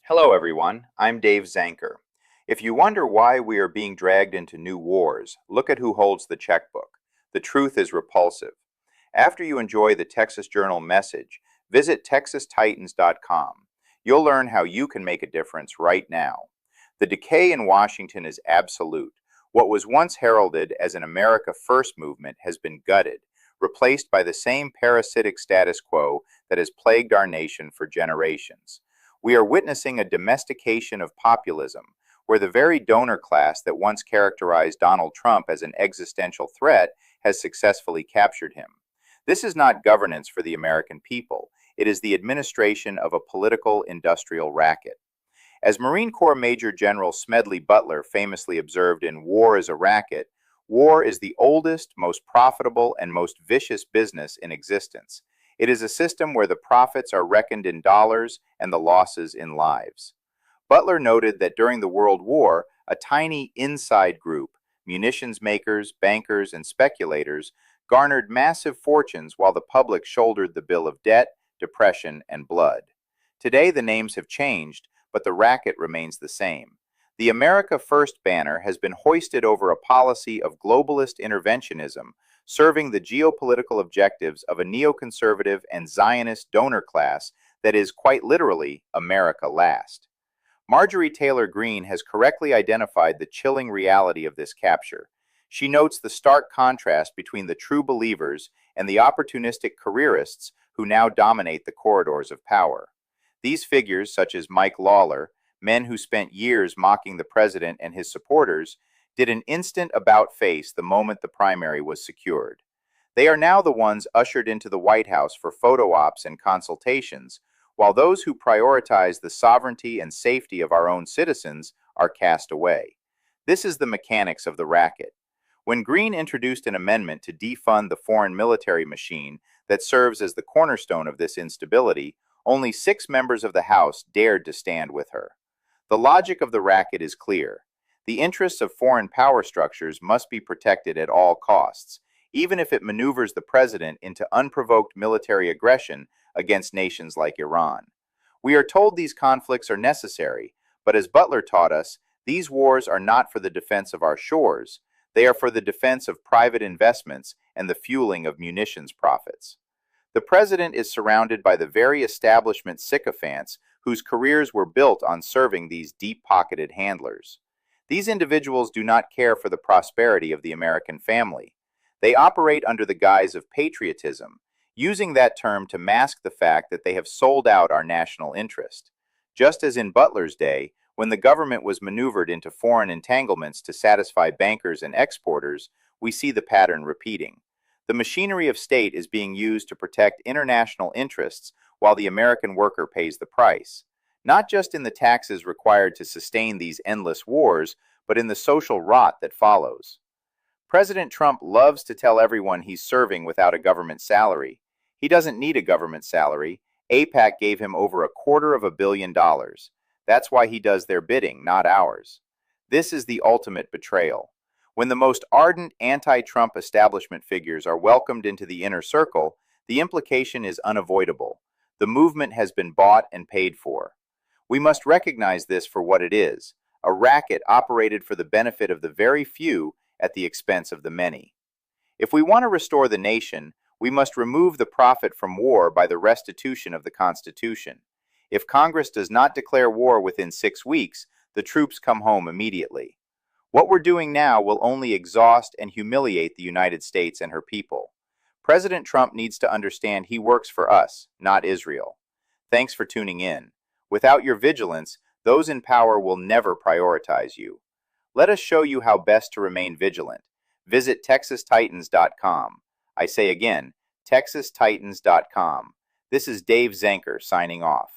Hello, everyone. I'm Dave Zanker. If you wonder why we are being dragged into new wars, look at who holds the checkbook. The truth is repulsive. After you enjoy the Texas Journal message, visit texastitans.com. You'll learn how you can make a difference right now. The decay in Washington is absolute. What was once heralded as an America First movement has been gutted, replaced by the same parasitic status quo that has plagued our nation for generations. We are witnessing a domestication of populism, where the very donor class that once characterized Donald Trump as an existential threat has successfully captured him. This is not governance for the American people. It is the administration of a political industrial racket. As Marine Corps Major General Smedley Butler famously observed in War is a Racket, war is the oldest, most profitable, and most vicious business in existence. It is a system where the profits are reckoned in dollars and the losses in lives. Butler noted that during the World War, a tiny inside group, munitions makers, bankers, and speculators, garnered massive fortunes while the public shouldered the bill of debt, depression, and blood. Today, the names have changed, but the racket remains the same. The America First banner has been hoisted over a policy of globalist interventionism, serving the geopolitical objectives of a neoconservative and Zionist donor class that is quite literally America last. Marjorie Taylor Greene has correctly identified the chilling reality of this capture. She notes the stark contrast between the true believers and the opportunistic careerists who now dominate the corridors of power. These figures, such as Mike Lawler, men who spent years mocking the president and his supporters, did an instant about-face the moment the primary was secured. They are now the ones ushered into the White House for photo ops and consultations, while those who prioritize the sovereignty and safety of our own citizens are cast away. This is the mechanics of the racket. When Greene introduced an amendment to defund the foreign military machine that serves as the cornerstone of this instability, only 6 members of the House dared to stand with her. The logic of the racket is clear. The interests of foreign power structures must be protected at all costs, even if it maneuvers the president into unprovoked military aggression against nations like Iran. We are told these conflicts are necessary, but as Butler taught us, these wars are not for the defense of our shores. They are for the defense of private investments and the fueling of munitions profits. The president is surrounded by the very establishment sycophants whose careers were built on serving these deep-pocketed handlers. These individuals do not care for the prosperity of the American family. They operate under the guise of patriotism, using that term to mask the fact that they have sold out our national interest. Just as in Butler's day, when the government was maneuvered into foreign entanglements to satisfy bankers and exporters, we see the pattern repeating. The machinery of state is being used to protect international interests while the American worker pays the price, not just in the taxes required to sustain these endless wars, but in the social rot that follows. President Trump loves to tell everyone he's serving without a government salary. He doesn't need a government salary. AIPAC gave him over $250 million. That's why he does their bidding, not ours. This is the ultimate betrayal. When the most ardent anti-Trump establishment figures are welcomed into the inner circle, the implication is unavoidable. The movement has been bought and paid for. We must recognize this for what it is, a racket operated for the benefit of the very few at the expense of the many. If we want to restore the nation, we must remove the profit from war by the restitution of the Constitution. If Congress does not declare war within 6 weeks, the troops come home immediately. What we're doing now will only exhaust and humiliate the United States and her people. President Trump needs to understand he works for us, not Israel. Thanks for tuning in. Without your vigilance, those in power will never prioritize you. Let us show you how best to remain vigilant. Visit texastitans.com. I say again, texastitans.com. This is Dave Zanker signing off.